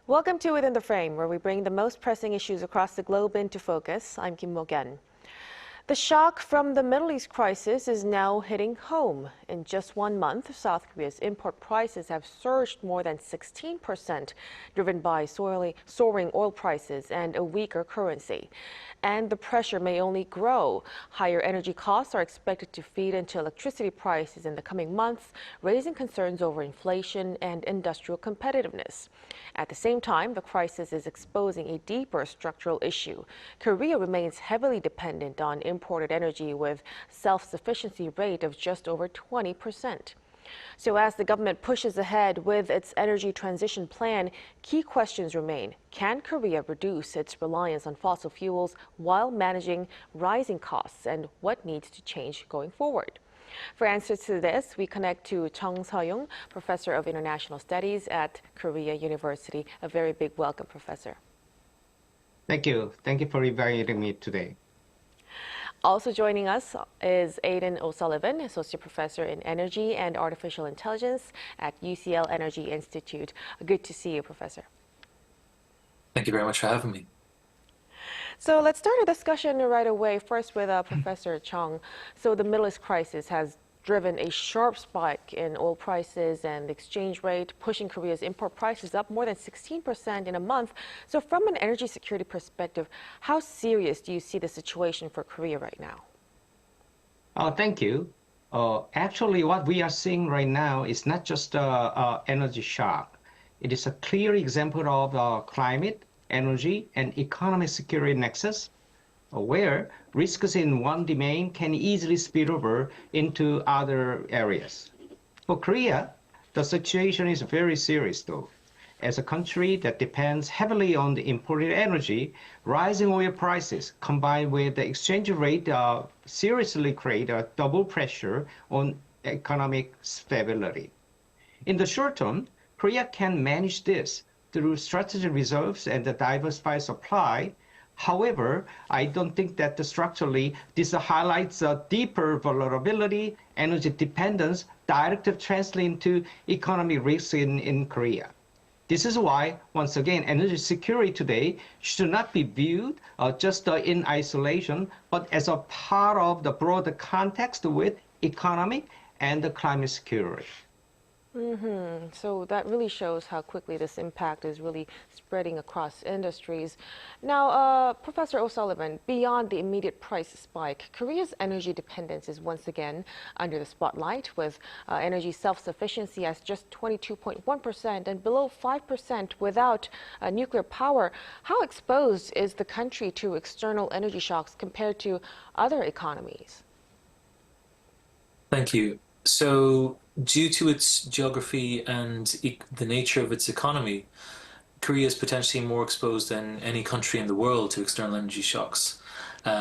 Welcome to Within the Frame, where we bring the most pressing issues across the globe into focus. I'm Kim Mok-yeon. The shock from the Middle East crisis is now hitting home. In just 1 month, South Korea's import prices have surged more than 16%, driven by soaring oil prices and a weaker currency. And the pressure may only grow. Higher energy costs are expected to feed into electricity prices in the coming months, raising concerns over inflation and industrial competitiveness. At the same time, the crisis is exposing a deeper structural issue. Korea remains heavily dependent on imported energy with self-sufficiency rate of just over 20%. So as the government pushes ahead with its energy transition plan, key questions remain. Can Korea reduce its reliance on fossil fuels while managing rising costs, and what needs to change going forward? For answers to this, we connect to Chung So-young, Professor of International Studies at Korea University. A very big welcome, Professor. Thank you. Thank you for inviting me today. Also joining us is Aidan O'Sullivan, Associate Professor in Energy and Artificial Intelligence at UCL Energy Institute. Good to see you, Professor. Thank you very much for having me. So let's start a discussion right away, first with Professor Chung. So the Middle East crisis has driven a sharp spike in oil prices and the exchange rate, pushing Korea's import prices up more than 16% in a month. So from an energy security perspective, how serious do you see the situation for Korea right now? Thank you. Actually, what we are seeing right now is not just an energy shock. It is a clear example of climate, energy, and economic security nexus, where risks in one domain can easily spill over into other areas. For Korea, the situation is very serious, though. As a country that depends heavily on the imported energy, rising oil prices combined with the exchange rate seriously create a double pressure on economic stability. In the short term, Korea can manage this through strategic reserves and the diversified supply. However, I don't think that structurally this highlights a deeper vulnerability, energy dependence, directly translating into economic risks in Korea. This is why, once again, energy security today should not be viewed just in isolation, but as a part of the broader context with economic and the climate security. So that really shows how quickly this impact is really spreading across industries. Now, Professor O'Sullivan, beyond the immediate price spike, Korea's energy dependence is once again under the spotlight, with energy self-sufficiency as just 22.1% and below 5% without nuclear power. How exposed is the country to external energy shocks compared to other economies? Thank you. So, due to its geography and the nature of its economy, Korea is potentially more exposed than any country in the world to external energy shocks.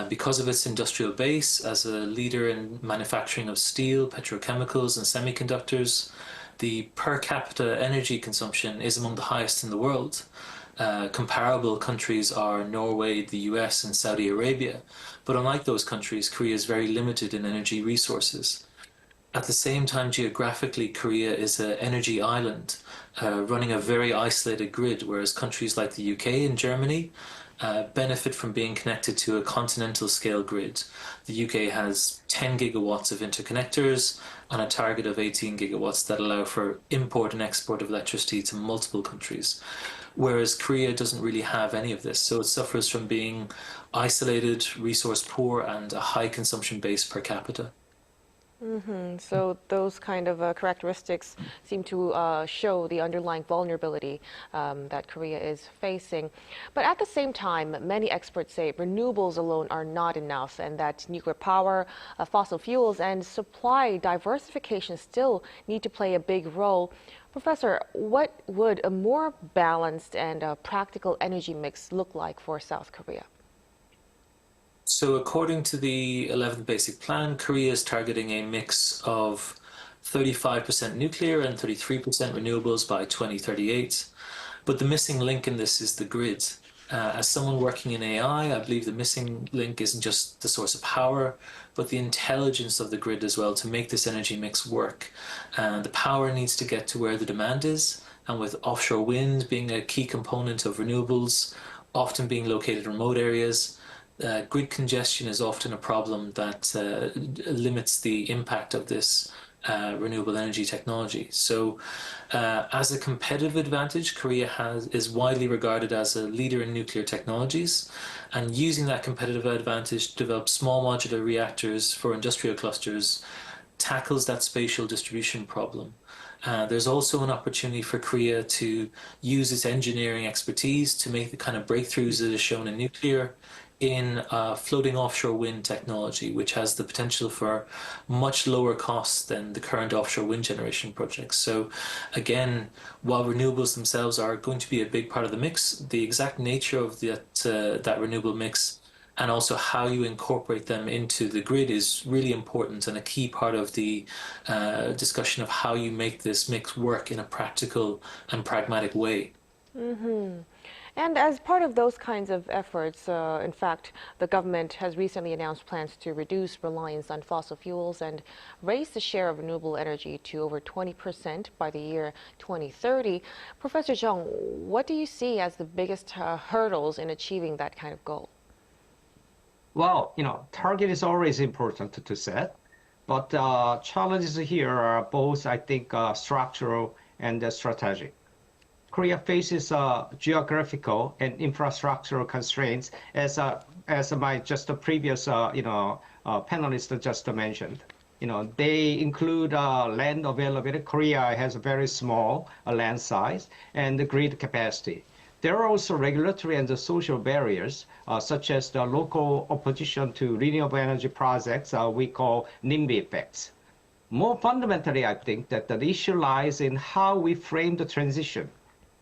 Because of its industrial base as a leader in manufacturing of steel, petrochemicals, and semiconductors, the per capita energy consumption is among the highest in the world. Comparable countries are Norway, the US, and Saudi Arabia. But unlike those countries, Korea is very limited in energy resources. At the same time, geographically, Korea is an energy island, running a very isolated grid, whereas countries like the UK and Germany benefit from being connected to a continental scale grid. The UK has 10 gigawatts of interconnectors and a target of 18 gigawatts that allow for import and export of electricity to multiple countries, whereas Korea doesn't really have any of this. So it suffers from being isolated, resource poor, and a high consumption base per capita. So those kind of characteristics seem to show the underlying vulnerability that Korea is facing. But at the same time, many experts say renewables alone are not enough, and that nuclear power, fossil fuels, and supply diversification still need to play a big role. Professor, what would a more balanced and practical energy mix look like for South Korea? So according to the 11th Basic Plan, Korea is targeting a mix of 35% nuclear and 33% renewables by 2038. But the missing link in this is the grid. As someone working in AI, I believe the missing link isn't just the source of power, but the intelligence of the grid as well to make this energy mix work. And the power needs to get to where the demand is, and with offshore wind being a key component of renewables, often being located in remote areas, grid congestion is often a problem that limits the impact of this renewable energy technology. So, as a competitive advantage, Korea is widely regarded as a leader in nuclear technologies, and using that competitive advantage to develop small modular reactors for industrial clusters tackles that spatial distribution problem. There's also an opportunity for Korea to use its engineering expertise to make the kind of breakthroughs that is shown in nuclear in floating offshore wind technology, which has the potential for much lower costs than the current offshore wind generation projects. So again, while renewables themselves are going to be a big part of the mix, the exact nature of that renewable mix and also how you incorporate them into the grid is really important and a key part of the discussion of how you make this mix work in a practical and pragmatic way. And as part of those kinds of efforts, in fact, the government has recently announced plans to reduce reliance on fossil fuels and raise the share of renewable energy to over 20% by the year 2030. Professor Chung, what do you see as the biggest hurdles in achieving that kind of goal? Well, target is always important to set, but challenges here are both, I think, structural and strategic. Korea faces geographical and infrastructural constraints, as my just the previous panelist just mentioned. They include land availability. Korea has a very small land size and the grid capacity. There are also regulatory and social barriers, such as the local opposition to renewable energy projects we call NIMBY effects. More fundamentally, I think that the issue lies in how we frame the transition.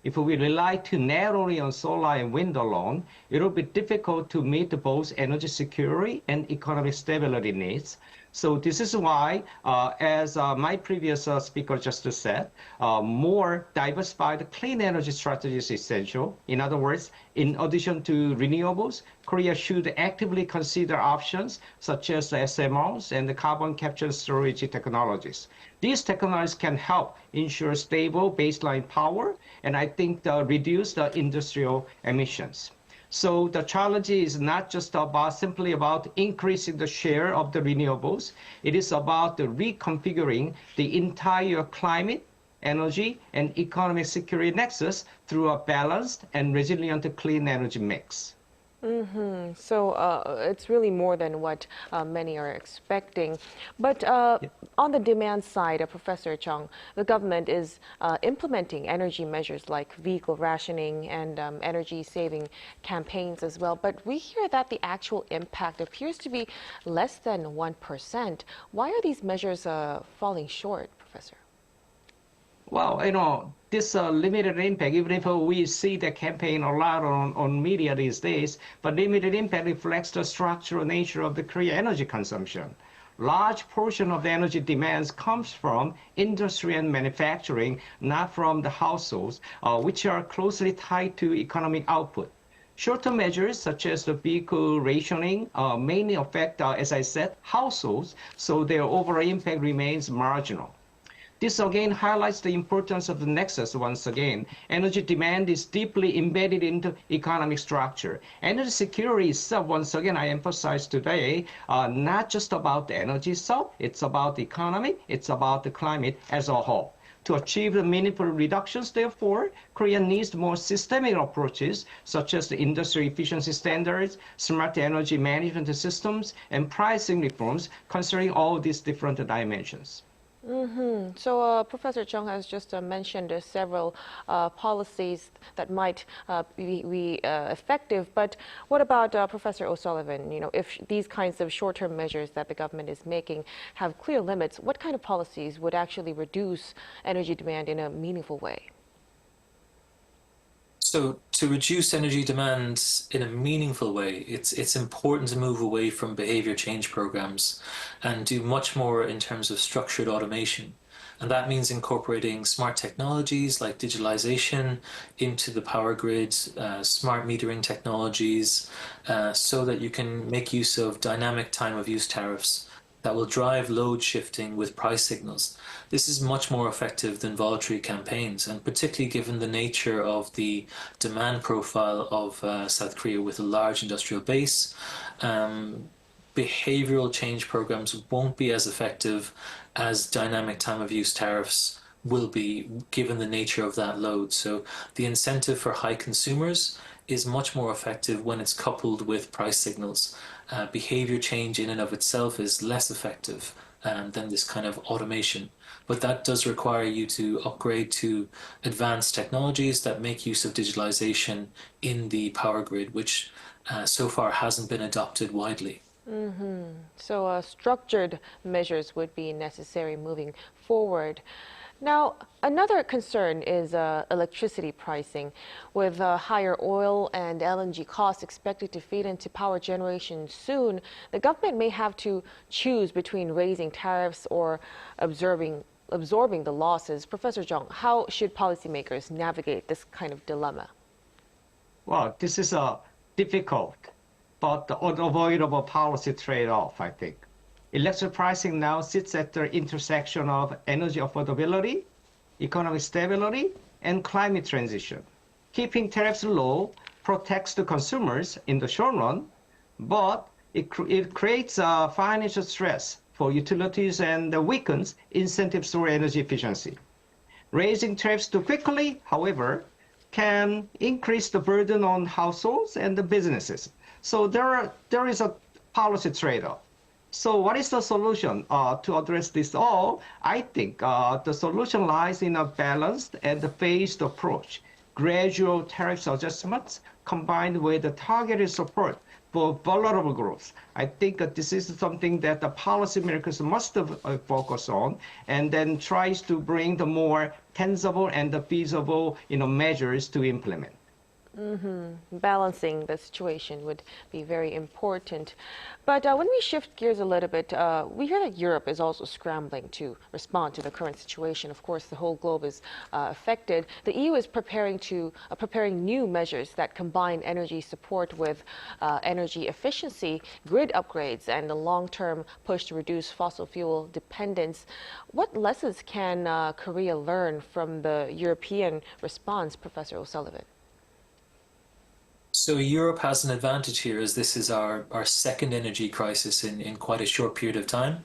If we rely too narrowly on solar and wind alone, it will be difficult to meet both energy security and economic stability needs. So this is why, as my previous speaker just said, more diversified clean energy strategy is essential. In other words, in addition to renewables, Korea should actively consider options such as SMRs and the carbon capture and storage technologies. These technologies can help ensure stable baseline power and I think reduce the industrial emissions. So the challenge is not just simply about increasing the share of the renewables. It is about reconfiguring the entire climate, energy, and economic security nexus through a balanced and resilient clean energy mix. So it's really more than what many are expecting. But on the demand side, Professor Chung, the government is implementing energy measures like vehicle rationing and energy saving campaigns as well. But we hear that the actual impact appears to be less than 1%. Why are these measures falling short, Professor? Well, this limited impact, even if we see the campaign a lot on media these days, but limited impact reflects the structural nature of the Korea energy consumption. Large portion of the energy demands comes from industry and manufacturing, not from the households, which are closely tied to economic output. Short-term measures such as the vehicle rationing mainly affect, as I said, households, so their overall impact remains marginal. This again highlights the importance of the nexus once again. Energy demand is deeply embedded into economic structure. Energy security itself, once again, I emphasize today, not just about the energy itself, it's about the economy, it's about the climate as a whole. To achieve the meaningful reductions, therefore, Korea needs more systemic approaches, such as the industry efficiency standards, smart energy management systems, and pricing reforms, considering all these different dimensions. So Professor Chung has just mentioned several policies that might be effective, but what about Professor O'Sullivan? If these kinds of short-term measures that the government is making have clear limits, what kind of policies would actually reduce energy demand in a meaningful way? So to reduce energy demand in a meaningful way, it's important to move away from behavior change programs and do much more in terms of structured automation. And that means incorporating smart technologies like digitalization into the power grid, smart metering technologies, so that you can make use of dynamic time of use tariffs that will drive load shifting with price signals. This is much more effective than voluntary campaigns, and particularly given the nature of the demand profile of South Korea with a large industrial base, behavioral change programs won't be as effective as dynamic time of use tariffs will be, given the nature of that load. So the incentive for high consumers is much more effective when it's coupled with price signals. Behavior change in and of itself is less effective than this kind of automation. But that does require you to upgrade to advanced technologies that make use of digitalization in the power grid, which so far hasn't been adopted widely. So structured measures would be necessary moving forward. Now, another concern is electricity pricing. With higher oil and LNG costs expected to feed into power generation soon, the government may have to choose between raising tariffs or absorbing the losses. Professor Jung, how should policymakers navigate this kind of dilemma? Well, this is a difficult but unavoidable policy trade-off, I think. Electric pricing now sits at the intersection of energy affordability, economic stability, and climate transition. Keeping tariffs low protects the consumers in the short run, but it creates financial stress for utilities and weakens incentives for energy efficiency. Raising tariffs too quickly, however, can increase the burden on households and the businesses. So there is a policy trade-off. So what is the solution to address this all? I think the solution lies in a balanced and phased approach. Gradual tariff adjustments combined with the targeted support for vulnerable groups. I think that this is something that the policymakers must focus on, and then tries to bring the more tangible and the feasible measures to implement. Balancing the situation would be very important. But when we shift gears a little bit, we hear that Europe is also scrambling to respond to the current situation. Of course, the whole globe is affected. The EU is preparing new measures that combine energy support with energy efficiency, grid upgrades, and the long-term push to reduce fossil fuel dependence. What lessons can Korea learn from the European response, Professor O'Sullivan? So Europe has an advantage here, as this is our second energy crisis in quite a short period of time,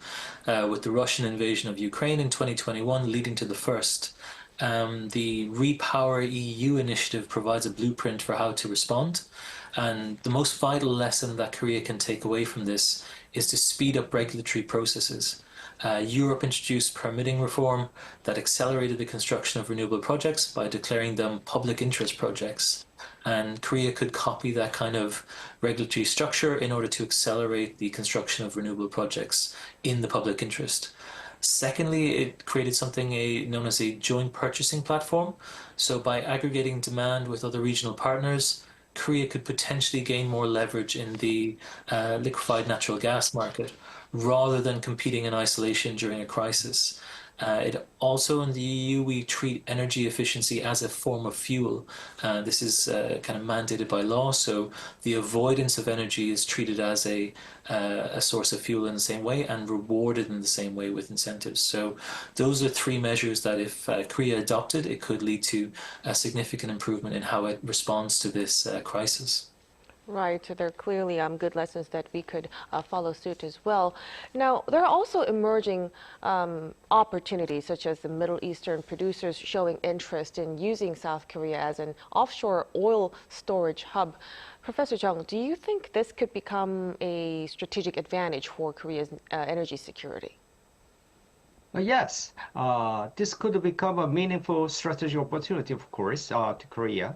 with the Russian invasion of Ukraine in 2021 leading to the first. The Repower EU initiative provides a blueprint for how to respond, and the most vital lesson that Korea can take away from this is to speed up regulatory processes. Europe introduced permitting reform that accelerated the construction of renewable projects by declaring them public interest projects. And Korea could copy that kind of regulatory structure in order to accelerate the construction of renewable projects in the public interest. Secondly, it created something known as a joint purchasing platform. So by aggregating demand with other regional partners, Korea could potentially gain more leverage in the liquefied natural gas market, rather than competing in isolation during a crisis. It also, in the EU, we treat energy efficiency as a form of fuel. This is kind of mandated by law, so the avoidance of energy is treated as a source of fuel in the same way and rewarded in the same way with incentives. So those are three measures that if Korea adopted, it could lead to a significant improvement in how it responds to this crisis. Right, there are clearly good lessons that we could follow suit as well. Now, there are also emerging opportunities, such as the Middle Eastern producers showing interest in using South Korea as an offshore oil storage hub. Professor Jung, do you think this could become a strategic advantage for Korea's energy security? Yes, this could become a meaningful strategic opportunity, of course, to Korea.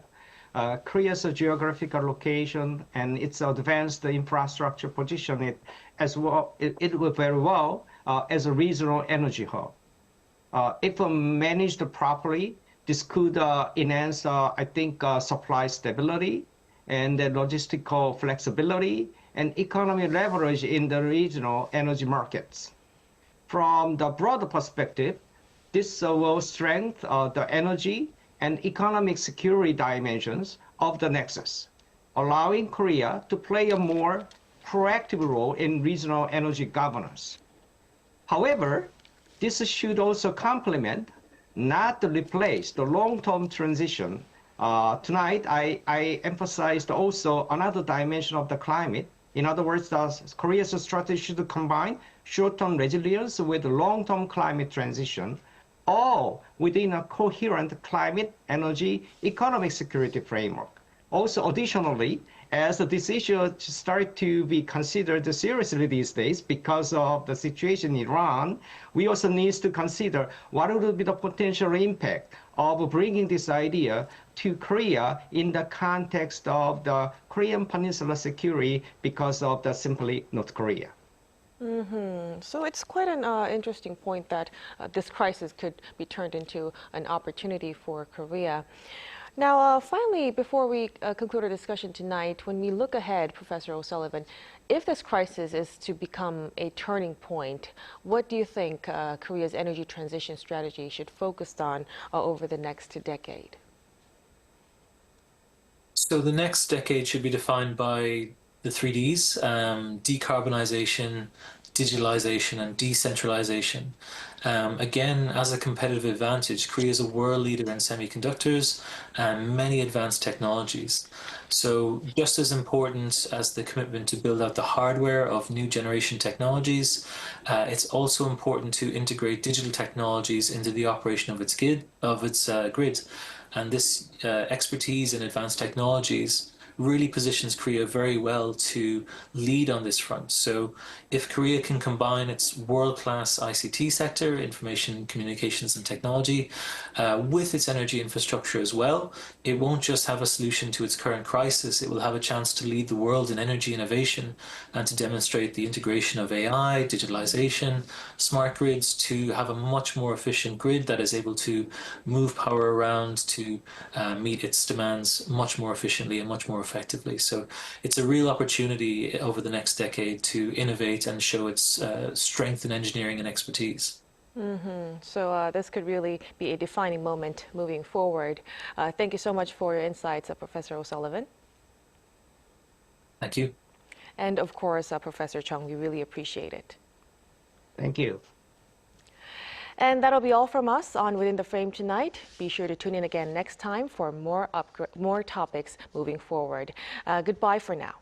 Korea's geographical location and its advanced infrastructure position it as well. It will very well as a regional energy hub. If managed properly, this could enhance, I think, supply stability and logistical flexibility and economic leverage in the regional energy markets. From the broader perspective, this will strengthen the energy and economic security dimensions of the nexus, allowing Korea to play a more proactive role in regional energy governance. However, this should also complement, not replace, the long-term transition. Tonight, I emphasized also another dimension of the climate. In other words, Korea's strategy should combine short-term resilience with long-term climate transition, all within a coherent climate, energy, economic security framework. Also, additionally, as this issue started to be considered seriously these days because of the situation in Iran, we also need to consider what would be the potential impact of bringing this idea to Korea in the context of the Korean Peninsula security because of the simply North Korea. So it's quite an interesting point that this crisis could be turned into an opportunity for Korea. Now, finally, before we conclude our discussion tonight, when we look ahead, Professor O'Sullivan, if this crisis is to become a turning point, what do you think Korea's energy transition strategy should focus on over the next decade? So the next decade should be defined by the 3Ds, decarbonization, digitalization, and decentralization. Again, as a competitive advantage, Korea is a world leader in semiconductors and many advanced technologies. So just as important as the commitment to build out the hardware of new generation technologies, it's also important to integrate digital technologies into the operation of its grid. And this expertise in advanced technologies really positions Korea very well to lead on this front. So if Korea can combine its world-class ICT sector, information, communications and technology, with its energy infrastructure as well, it won't just have a solution to its current crisis, it will have a chance to lead the world in energy innovation and to demonstrate the integration of AI, digitalization, smart grids to have a much more efficient grid that is able to move power around to meet its demands much more efficiently and much more effectively. So it's a real opportunity over the next decade to innovate and show its strength in engineering and expertise. So this could really be a defining moment moving forward. Thank you so much for your insights, Professor O'Sullivan. Thank you. And of course, Professor Chung, we really appreciate it. Thank you. And that'll be all from us on Within the Frame tonight. Be sure to tune in again next time for more topics moving forward. Goodbye for now.